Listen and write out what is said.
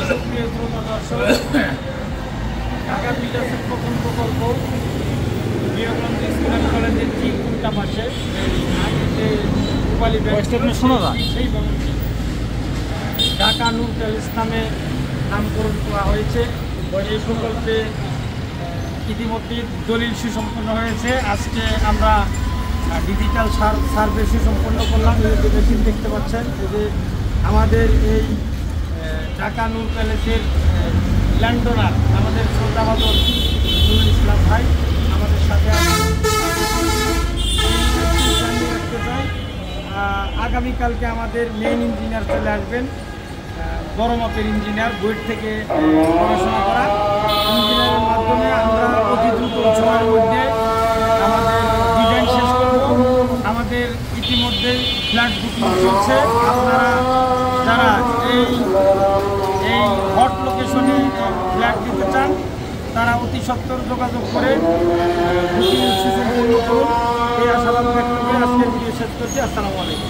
সুপ্রিয় শ্রোতা দর্শক, ঢাকা বিকাশের প্রথম প্রকল্প বিবেকানন্দ স্কুল অ্যান্ড কলেজের ঠিক উল্টা পাশে সেই ভবনটি ঢাকা নুরুল ইসলামে নামকরণ করা হয়েছে। এই প্রকল্পে ইতিমধ্যে দলিল সুসম্পন্ন হয়েছে। আজকে আমরা ডিজিটাল সার্ভে সুসম্পন্ন করলাম। মেশিন দেখতে পাচ্ছেন যে আমাদের এই ঢাকা নুর প্যালেসের ল্যান্ডোনার আমাদের শ্রদ্ধাভাজন নুরুল ইসলাম ভাই আমাদের সাথে জানিয়ে রাখতে চাই, আগামীকালকে আমাদের মেইন ইঞ্জিনিয়ার চলে আসবেন, বড় মাপের ইঞ্জিনিয়ার, বুয়েট থেকে পড়াশোনা করা ইঞ্জিনিয়ারের মাধ্যমে আমরা অতি দ্রুত সময়ের মধ্যে আমাদের ডিজাইন শেষ করব। আমাদের ইতিমধ্যে ফ্ল্যাট বুকিং চলছে। আপনারা যারা এই হট লোকেশনে ফ্ল্যাট দিতে চান তারা অতি সত্বর যোগাযোগ করে বুকিং সুসম্পন্ন করুন। এই আশাবাদ ব্যক্ত করে আজকের ভিডিও শেষ করছি। আসসালামু আলাইকুম।